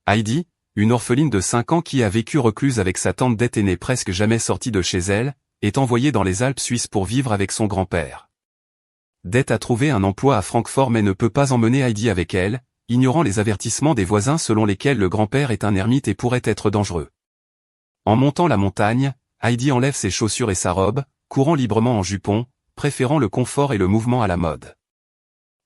Heidi, une orpheline de 5 ans qui a vécu recluse avec sa tante Dete et n'est presque jamais sortie de chez elle, est envoyée dans les Alpes suisses pour vivre avec son grand-père. Dete a trouvé un emploi à Francfort mais ne peut pas emmener Heidi avec elle, ignorant les avertissements des voisins selon lesquels le grand-père est un ermite et pourrait être dangereux. En montant la montagne, Heidi enlève ses chaussures et sa robe, courant librement en jupon, préférant le confort et le mouvement à la mode.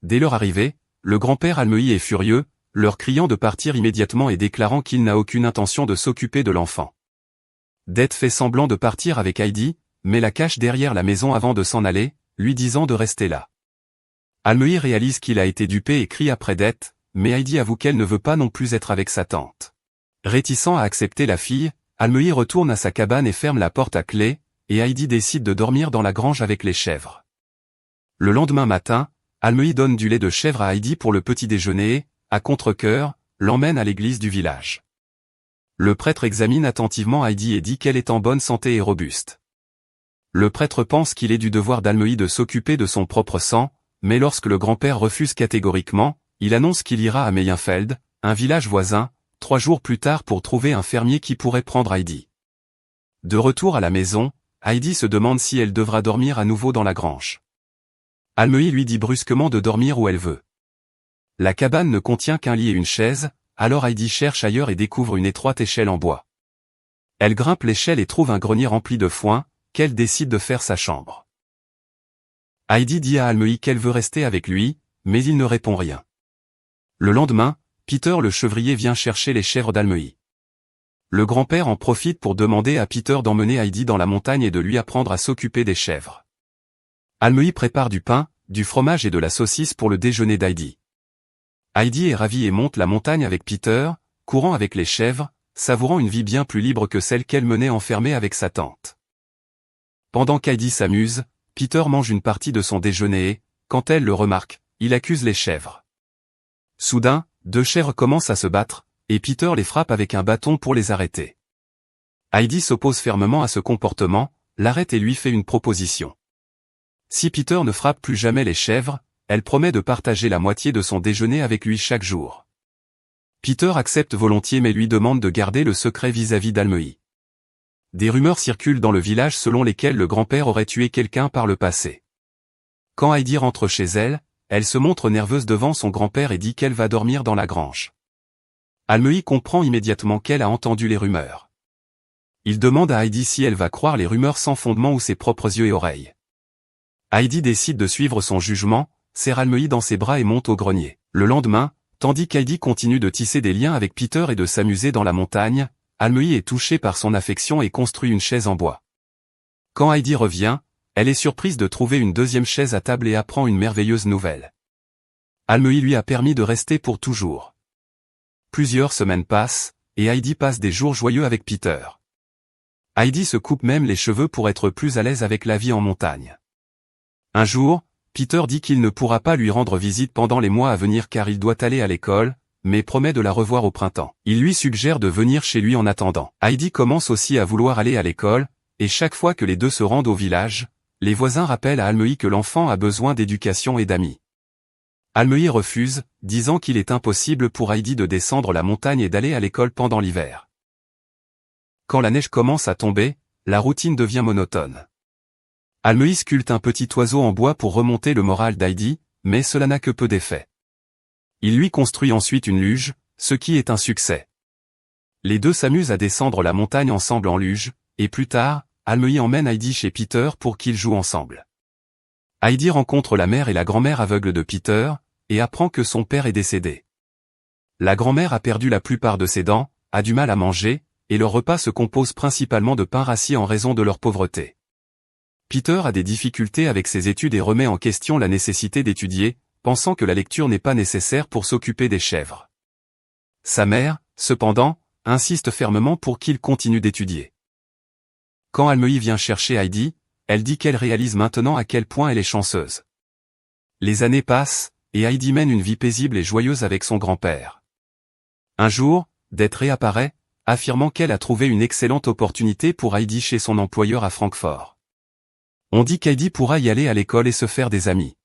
Dès leur arrivée, le grand-père Almei est furieux, leur criant de partir immédiatement et déclarant qu'il n'a aucune intention de s'occuper de l'enfant. Dete fait semblant de partir avec Heidi, mais la cache derrière la maison avant de s'en aller, lui disant de rester là. Almei réalise qu'il a été dupé et crie après Dete, mais Heidi avoue qu'elle ne veut pas non plus être avec sa tante. Réticent à accepter la fille, Almei retourne à sa cabane et ferme la porte à clé, et Heidi décide de dormir dans la grange avec les chèvres. Le lendemain matin, Almei donne du lait de chèvre à Heidi pour le petit déjeuner et, à contre-cœur, l'emmène à l'église du village. Le prêtre examine attentivement Heidi et dit qu'elle est en bonne santé et robuste. Le prêtre pense qu'il est du devoir d'Almei de s'occuper de son propre sang, mais lorsque le grand-père refuse catégoriquement, il annonce qu'il ira à Meyenfeld, un village voisin, 3 jours plus tard pour trouver un fermier qui pourrait prendre Heidi. De retour à la maison, Heidi se demande si elle devra dormir à nouveau dans la grange. Almei lui dit brusquement de dormir où elle veut. La cabane ne contient qu'un lit et une chaise, alors Heidi cherche ailleurs et découvre une étroite échelle en bois. Elle grimpe l'échelle et trouve un grenier rempli de foin, qu'elle décide de faire sa chambre. Heidi dit à Almei qu'elle veut rester avec lui, mais il ne répond rien. Le lendemain, Peter le chevrier vient chercher les chèvres d'Almei. Le grand-père en profite pour demander à Peter d'emmener Heidi dans la montagne et de lui apprendre à s'occuper des chèvres. Almei prépare du pain, du fromage et de la saucisse pour le déjeuner d'Heidi. Heidi est ravie et monte la montagne avec Peter, courant avec les chèvres, savourant une vie bien plus libre que celle qu'elle menait enfermée avec sa tante. Pendant qu'Heidi s'amuse, Peter mange une partie de son déjeuner et, quand elle le remarque, il accuse les chèvres. Soudain, 2 chèvres commencent à se battre, et Peter les frappe avec un bâton pour les arrêter. Heidi s'oppose fermement à ce comportement, l'arrête et lui fait une proposition. Si Peter ne frappe plus jamais les chèvres, elle promet de partager la moitié de son déjeuner avec lui chaque jour. Peter accepte volontiers mais lui demande de garder le secret vis-à-vis d'Almei. Des rumeurs circulent dans le village selon lesquelles le grand-père aurait tué quelqu'un par le passé. Quand Heidi rentre chez elle, elle se montre nerveuse devant son grand-père et dit qu'elle va dormir dans la grange. Almei comprend immédiatement qu'elle a entendu les rumeurs. Il demande à Heidi si elle va croire les rumeurs sans fondement ou ses propres yeux et oreilles. Heidi décide de suivre son jugement, serre Almei dans ses bras et monte au grenier. Le lendemain, tandis qu'Heidi continue de tisser des liens avec Peter et de s'amuser dans la montagne, Almei est touchée par son affection et construit une chaise en bois. Quand Heidi revient, elle est surprise de trouver une deuxième chaise à table et apprend une merveilleuse nouvelle. Almei lui a permis de rester pour toujours. Plusieurs semaines passent, et Heidi passe des jours joyeux avec Peter. Heidi se coupe même les cheveux pour être plus à l'aise avec la vie en montagne. Un jour, Peter dit qu'il ne pourra pas lui rendre visite pendant les mois à venir car il doit aller à l'école, mais promet de la revoir au printemps. Il lui suggère de venir chez lui en attendant. Heidi commence aussi à vouloir aller à l'école, et chaque fois que les deux se rendent au village, les voisins rappellent à Almei que l'enfant a besoin d'éducation et d'amis. Almei refuse, disant qu'il est impossible pour Heidi de descendre la montagne et d'aller à l'école pendant l'hiver. Quand la neige commence à tomber, la routine devient monotone. Almei sculpte un petit oiseau en bois pour remonter le moral d'Heidi, mais cela n'a que peu d'effet. Il lui construit ensuite une luge, ce qui est un succès. Les deux s'amusent à descendre la montagne ensemble en luge, et plus tard, Almei emmène Heidi chez Peter pour qu'ils jouent ensemble. Heidi rencontre la mère et la grand-mère aveugle de Peter, et apprend que son père est décédé. La grand-mère a perdu la plupart de ses dents, a du mal à manger, et leur repas se compose principalement de pain rassis en raison de leur pauvreté. Peter a des difficultés avec ses études et remet en question la nécessité d'étudier, pensant que la lecture n'est pas nécessaire pour s'occuper des chèvres. Sa mère, cependant, insiste fermement pour qu'il continue d'étudier. Quand Almei vient chercher Heidi, elle dit qu'elle réalise maintenant à quel point elle est chanceuse. Les années passent, et Heidi mène une vie paisible et joyeuse avec son grand-père. Un jour, Dete réapparaît, affirmant qu'elle a trouvé une excellente opportunité pour Heidi chez son employeur à Francfort. On dit qu'Heidi pourra y aller à l'école et se faire des amis.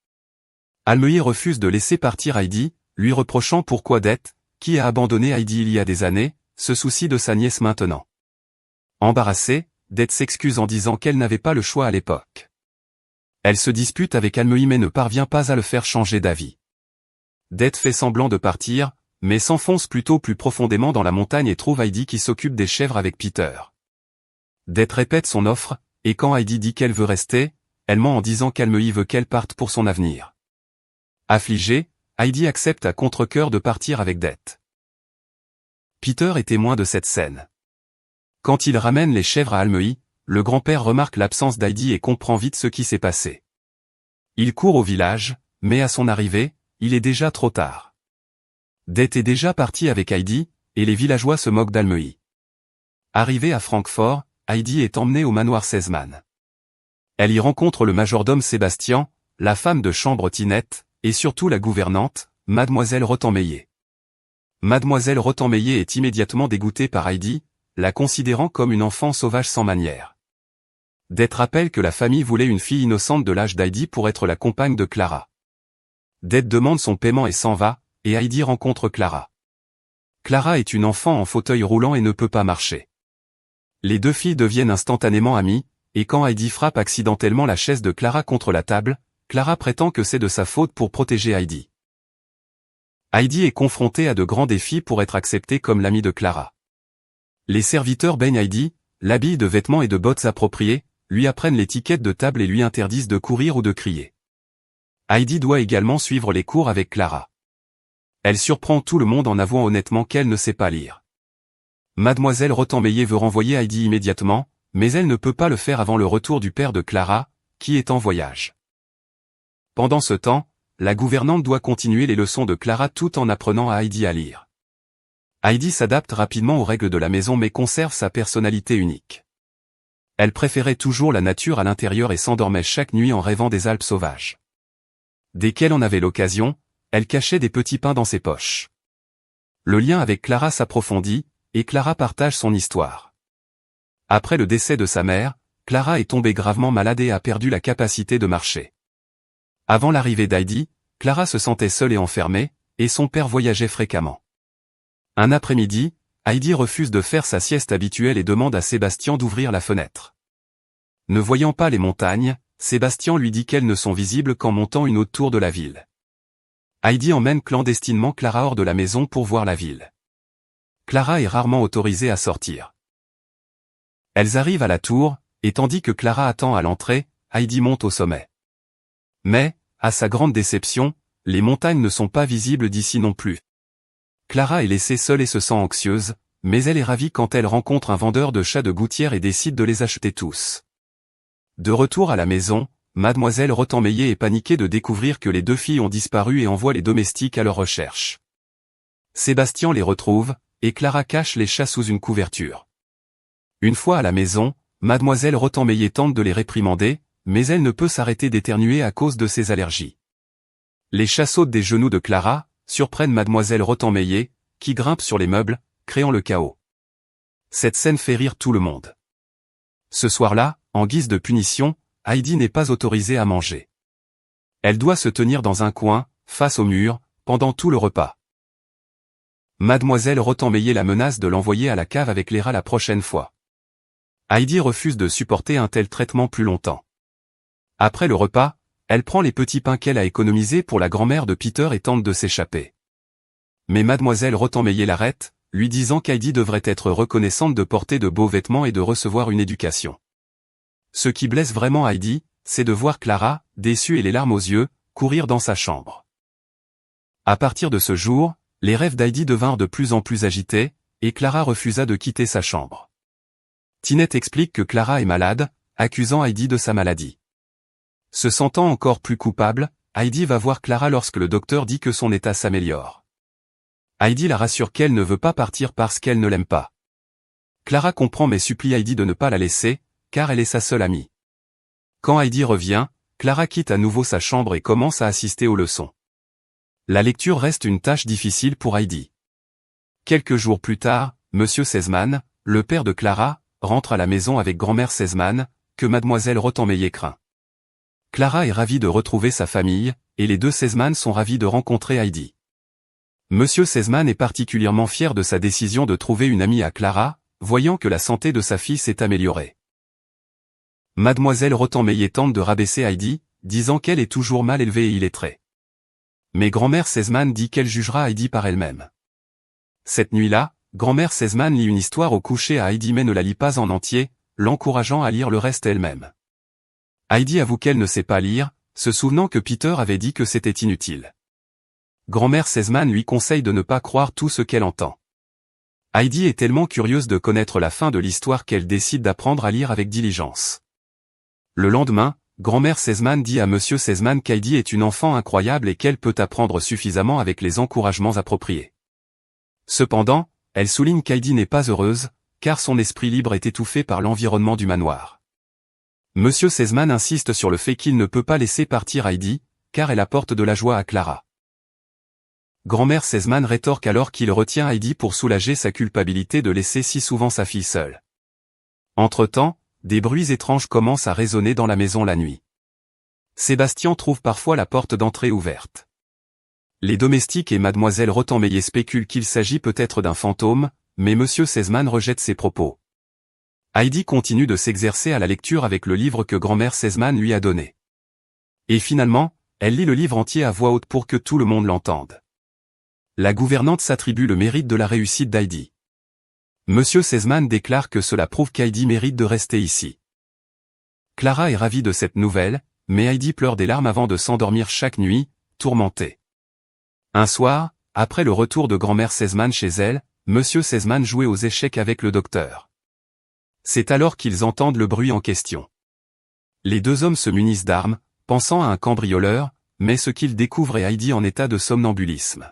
Almei refuse de laisser partir Heidi, lui reprochant pourquoi Dete, qui a abandonné Heidi il y a des années, se soucie de sa nièce maintenant. Embarrassée, Dete s'excuse en disant qu'elle n'avait pas le choix à l'époque. Elle se dispute avec Almei mais ne parvient pas à le faire changer d'avis. Dete fait semblant de partir, mais s'enfonce plutôt plus profondément dans la montagne et trouve Heidi qui s'occupe des chèvres avec Peter. Dete répète son offre, et quand Heidi dit qu'elle veut rester, elle ment en disant qu'Almei veut qu'elle parte pour son avenir. Affligée, Heidi accepte à contre-cœur de partir avec Dete. Peter est témoin de cette scène. Quand il ramène les chèvres à Almei, le grand-père remarque l'absence d'Heidi et comprend vite ce qui s'est passé. Il court au village, mais à son arrivée, il est déjà trop tard. Dete est déjà parti avec Heidi, et les villageois se moquent d'Almei. Arrivée à Francfort, Heidi est emmenée au manoir Sesemann. Elle y rencontre le majordome Sébastien, la femme de chambre Tinette, et surtout la gouvernante, Mademoiselle Rottenmeier. Mademoiselle Rottenmeier est immédiatement dégoûtée par Heidi, la considérant comme une enfant sauvage sans manières. Dete rappelle que la famille voulait une fille innocente de l'âge d'Heidi pour être la compagne de Clara. Dete demande son paiement et s'en va, et Heidi rencontre Clara. Clara est une enfant en fauteuil roulant et ne peut pas marcher. Les deux filles deviennent instantanément amies, et quand Heidi frappe accidentellement la chaise de Clara contre la table, Clara prétend que c'est de sa faute pour protéger Heidi. Heidi est confrontée à de grands défis pour être acceptée comme l'amie de Clara. Les serviteurs baignent Heidi, l'habillent de vêtements et de bottes appropriées, lui apprennent l'étiquette de table et lui interdisent de courir ou de crier. Heidi doit également suivre les cours avec Clara. Elle surprend tout le monde en avouant honnêtement qu'elle ne sait pas lire. Mademoiselle Rottenmeier veut renvoyer Heidi immédiatement, mais elle ne peut pas le faire avant le retour du père de Clara, qui est en voyage. Pendant ce temps, la gouvernante doit continuer les leçons de Clara tout en apprenant à Heidi à lire. Heidi s'adapte rapidement aux règles de la maison mais conserve sa personnalité unique. Elle préférait toujours la nature à l'intérieur et s'endormait chaque nuit en rêvant des Alpes sauvages. Dès qu'elle en avait l'occasion, elle cachait des petits pains dans ses poches. Le lien avec Clara s'approfondit, et Clara partage son histoire. Après le décès de sa mère, Clara est tombée gravement malade et a perdu la capacité de marcher. Avant l'arrivée d'Heidi, Clara se sentait seule et enfermée, et son père voyageait fréquemment. Un après-midi, Heidi refuse de faire sa sieste habituelle et demande à Sébastien d'ouvrir la fenêtre. Ne voyant pas les montagnes, Sébastien lui dit qu'elles ne sont visibles qu'en montant une haute tour de la ville. Heidi emmène clandestinement Clara hors de la maison pour voir la ville. Clara est rarement autorisée à sortir. Elles arrivent à la tour, et tandis que Clara attend à l'entrée, Heidi monte au sommet. Mais, à sa grande déception, les montagnes ne sont pas visibles d'ici non plus. Clara est laissée seule et se sent anxieuse, mais elle est ravie quand elle rencontre un vendeur de chats de gouttière et décide de les acheter tous. De retour à la maison, Mademoiselle Rottenmeier est paniquée de découvrir que les deux filles ont disparu et envoie les domestiques à leur recherche. Sébastien les retrouve, et Clara cache les chats sous une couverture. Une fois à la maison, Mademoiselle Rottenmeier tente de les réprimander, mais elle ne peut s'arrêter d'éternuer à cause de ses allergies. Les chats sautent des genoux de Clara, surprennent Mademoiselle Rottenmeier, qui grimpe sur les meubles, créant le chaos. Cette scène fait rire tout le monde. Ce soir-là, en guise de punition, Heidi n'est pas autorisée à manger. Elle doit se tenir dans un coin, face au mur, pendant tout le repas. Mademoiselle Rottenmeier la menace de l'envoyer à la cave avec les rats la prochaine fois. Heidi refuse de supporter un tel traitement plus longtemps. Après le repas, elle prend les petits pains qu'elle a économisés pour la grand-mère de Peter et tente de s'échapper. Mais Mademoiselle Rottenmeier l'arrête, lui disant qu'Heidi devrait être reconnaissante de porter de beaux vêtements et de recevoir une éducation. Ce qui blesse vraiment Heidi, c'est de voir Clara, déçue et les larmes aux yeux, courir dans sa chambre. À partir de ce jour, les rêves d'Heidi devinrent de plus en plus agités, et Clara refusa de quitter sa chambre. Tinette explique que Clara est malade, accusant Heidi de sa maladie. Se sentant encore plus coupable, Heidi va voir Clara lorsque le docteur dit que son état s'améliore. Heidi la rassure qu'elle ne veut pas partir parce qu'elle ne l'aime pas. Clara comprend mais supplie Heidi de ne pas la laisser, car elle est sa seule amie. Quand Heidi revient, Clara quitte à nouveau sa chambre et commence à assister aux leçons. La lecture reste une tâche difficile pour Heidi. Quelques jours plus tard, Monsieur Sesemann, le père de Clara, rentre à la maison avec grand-mère Sesemann, que Mademoiselle Rottenmeier craint. Clara est ravie de retrouver sa famille, et les deux Sesemann sont ravis de rencontrer Heidi. Monsieur Sesemann est particulièrement fier de sa décision de trouver une amie à Clara, voyant que la santé de sa fille s'est améliorée. Mademoiselle Rottenmeier tente de rabaisser Heidi, disant qu'elle est toujours mal élevée et illettrée. Mais grand-mère Sesemann dit qu'elle jugera Heidi par elle-même. Cette nuit-là, grand-mère Sesemann lit une histoire au coucher à Heidi mais ne la lit pas en entier, l'encourageant à lire le reste elle-même. Heidi avoue qu'elle ne sait pas lire, se souvenant que Peter avait dit que c'était inutile. Grand-mère Sesemann lui conseille de ne pas croire tout ce qu'elle entend. Heidi est tellement curieuse de connaître la fin de l'histoire qu'elle décide d'apprendre à lire avec diligence. Le lendemain, grand-mère Sesemann dit à monsieur Sesemann qu'Heidi est une enfant incroyable et qu'elle peut apprendre suffisamment avec les encouragements appropriés. Cependant, elle souligne qu'Heidi n'est pas heureuse, car son esprit libre est étouffé par l'environnement du manoir. Monsieur Sesemann insiste sur le fait qu'il ne peut pas laisser partir Heidi, car elle apporte de la joie à Clara. Grand-mère Sesemann rétorque alors qu'il retient Heidi pour soulager sa culpabilité de laisser si souvent sa fille seule. Entre-temps, des bruits étranges commencent à résonner dans la maison la nuit. Sébastien trouve parfois la porte d'entrée ouverte. Les domestiques et mademoiselle Rottenmeier spéculent qu'il s'agit peut-être d'un fantôme, mais monsieur Sesemann rejette ces propos. Heidi continue de s'exercer à la lecture avec le livre que grand-mère Sesemann lui a donné. Et finalement, elle lit le livre entier à voix haute pour que tout le monde l'entende. La gouvernante s'attribue le mérite de la réussite d'Heidi. Monsieur Sesemann déclare que cela prouve qu'Heidi mérite de rester ici. Clara est ravie de cette nouvelle, mais Heidi pleure des larmes avant de s'endormir chaque nuit, tourmentée. Un soir, après le retour de grand-mère Sesemann chez elle, monsieur Sesemann jouait aux échecs avec le docteur. C'est alors qu'ils entendent le bruit en question. Les deux hommes se munissent d'armes, pensant à un cambrioleur, mais ce qu'ils découvrent est Heidi en état de somnambulisme.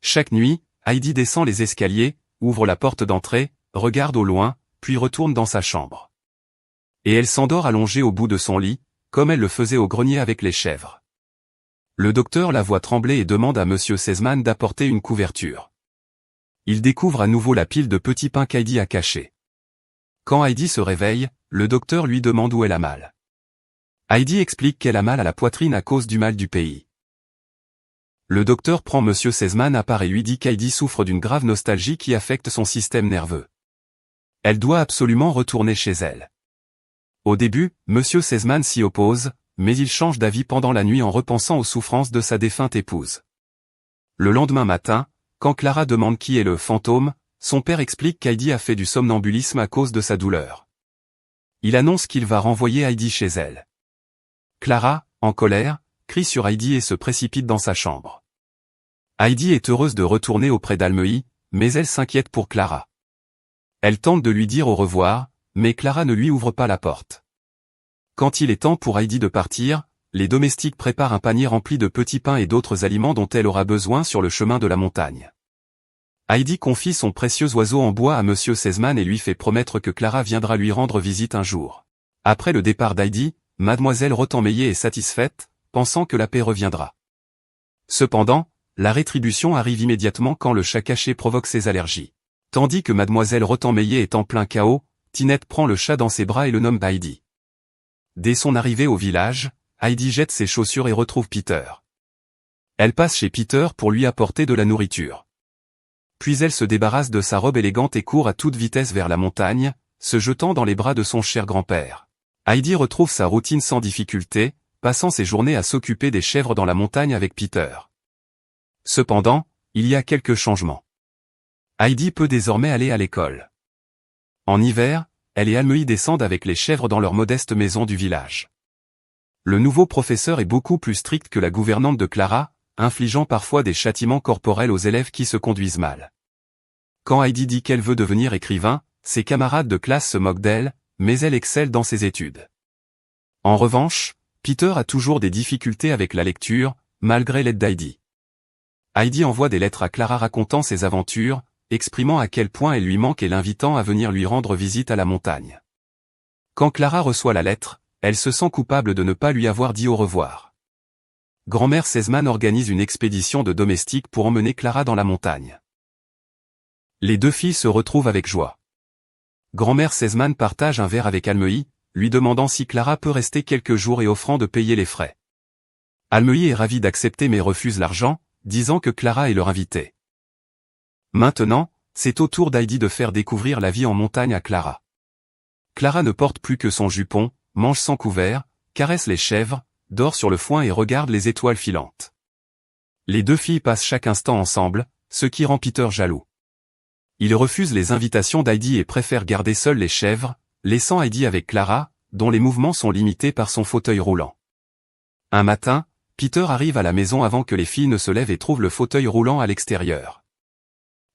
Chaque nuit, Heidi descend les escaliers, ouvre la porte d'entrée, regarde au loin, puis retourne dans sa chambre. Et elle s'endort allongée au bout de son lit, comme elle le faisait au grenier avec les chèvres. Le docteur la voit trembler et demande à monsieur Sesemann d'apporter une couverture. Il découvre à nouveau la pile de petits pains qu'Heidi a cachés. Quand Heidi se réveille, le docteur lui demande où elle a mal. Heidi explique qu'elle a mal à la poitrine à cause du mal du pays. Le docteur prend monsieur Sesemann à part et lui dit qu'Heidi souffre d'une grave nostalgie qui affecte son système nerveux. Elle doit absolument retourner chez elle. Au début, monsieur Sesemann s'y oppose, mais il change d'avis pendant la nuit en repensant aux souffrances de sa défunte épouse. Le lendemain matin, quand Clara demande qui est le fantôme, son père explique qu'Heidi a fait du somnambulisme à cause de sa douleur. Il annonce qu'il va renvoyer Heidi chez elle. Clara, en colère, crie sur Heidi et se précipite dans sa chambre. Heidi est heureuse de retourner auprès d'Almei, mais elle s'inquiète pour Clara. Elle tente de lui dire au revoir, mais Clara ne lui ouvre pas la porte. Quand il est temps pour Heidi de partir, les domestiques préparent un panier rempli de petits pains et d'autres aliments dont elle aura besoin sur le chemin de la montagne. Heidi confie son précieux oiseau en bois à monsieur Sesemann et lui fait promettre que Clara viendra lui rendre visite un jour. Après le départ d'Heidi, mademoiselle Rottenmeier est satisfaite, pensant que la paix reviendra. Cependant, la rétribution arrive immédiatement quand le chat caché provoque ses allergies. Tandis que mademoiselle Rottenmeier est en plein chaos, Tinette prend le chat dans ses bras et le nomme Heidi. Dès son arrivée au village, Heidi jette ses chaussures et retrouve Peter. Elle passe chez Peter pour lui apporter de la nourriture. Puis elle se débarrasse de sa robe élégante et court à toute vitesse vers la montagne, se jetant dans les bras de son cher grand-père. Heidi retrouve sa routine sans difficulté, passant ses journées à s'occuper des chèvres dans la montagne avec Peter. Cependant, il y a quelques changements. Heidi peut désormais aller à l'école. En hiver, elle et Almei descendent avec les chèvres dans leur modeste maison du village. Le nouveau professeur est beaucoup plus strict que la gouvernante de Clara, infligeant parfois des châtiments corporels aux élèves qui se conduisent mal. Quand Heidi dit qu'elle veut devenir écrivain, ses camarades de classe se moquent d'elle, mais elle excelle dans ses études. En revanche, Peter a toujours des difficultés avec la lecture, malgré l'aide d'Heidi. Heidi envoie des lettres à Clara racontant ses aventures, exprimant à quel point elle lui manque et l'invitant à venir lui rendre visite à la montagne. Quand Clara reçoit la lettre, elle se sent coupable de ne pas lui avoir dit au revoir. Grand-mère Sesemann organise une expédition de domestiques pour emmener Clara dans la montagne. Les deux filles se retrouvent avec joie. Grand-mère Sesemann partage un verre avec Almei, lui demandant si Clara peut rester quelques jours et offrant de payer les frais. Almei est ravie d'accepter mais refuse l'argent, disant que Clara est leur invitée. Maintenant, c'est au tour d'Heidi de faire découvrir la vie en montagne à Clara. Clara ne porte plus que son jupon, mange sans couvert, caresse les chèvres, dort sur le foin et regarde les étoiles filantes. Les deux filles passent chaque instant ensemble, ce qui rend Peter jaloux. Il refuse les invitations d'Heidi et préfère garder seules les chèvres, laissant Heidi avec Clara, dont les mouvements sont limités par son fauteuil roulant. Un matin, Peter arrive à la maison avant que les filles ne se lèvent et trouve le fauteuil roulant à l'extérieur.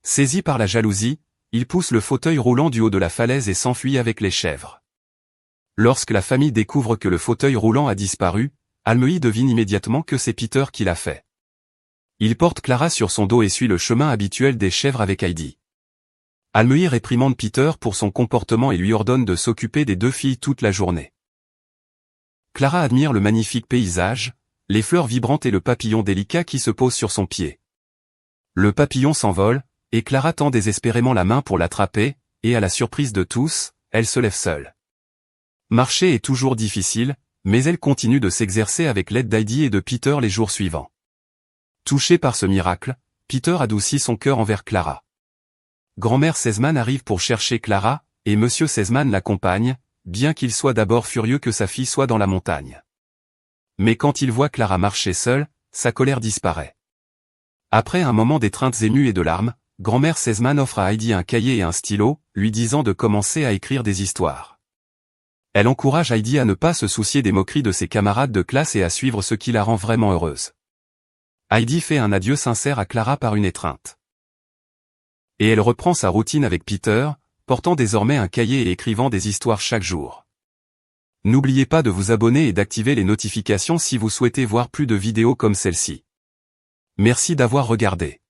Saisi par la jalousie, il pousse le fauteuil roulant du haut de la falaise et s'enfuit avec les chèvres. Lorsque la famille découvre que le fauteuil roulant a disparu, Almeuï devine immédiatement que c'est Peter qui l'a fait. Il porte Clara sur son dos et suit le chemin habituel des chèvres avec Heidi. Almeuï réprimande Peter pour son comportement et lui ordonne de s'occuper des deux filles toute la journée. Clara admire le magnifique paysage, les fleurs vibrantes et le papillon délicat qui se pose sur son pied. Le papillon s'envole, et Clara tend désespérément la main pour l'attraper, et à la surprise de tous, elle se lève seule. Marcher est toujours difficile, mais elle continue de s'exercer avec l'aide d'Heidi et de Peter les jours suivants. Touché par ce miracle, Peter adoucit son cœur envers Clara. Grand-mère Sesemann arrive pour chercher Clara, et Monsieur Sesemann l'accompagne, bien qu'il soit d'abord furieux que sa fille soit dans la montagne. Mais quand il voit Clara marcher seule, sa colère disparaît. Après un moment d'étreintes émues et de larmes, grand-mère Sesemann offre à Heidi un cahier et un stylo, lui disant de commencer à écrire des histoires. Elle encourage Heidi à ne pas se soucier des moqueries de ses camarades de classe et à suivre ce qui la rend vraiment heureuse. Heidi fait un adieu sincère à Clara par une étreinte. Et elle reprend sa routine avec Peter, portant désormais un cahier et écrivant des histoires chaque jour. N'oubliez pas de vous abonner et d'activer les notifications si vous souhaitez voir plus de vidéos comme celle-ci. Merci d'avoir regardé.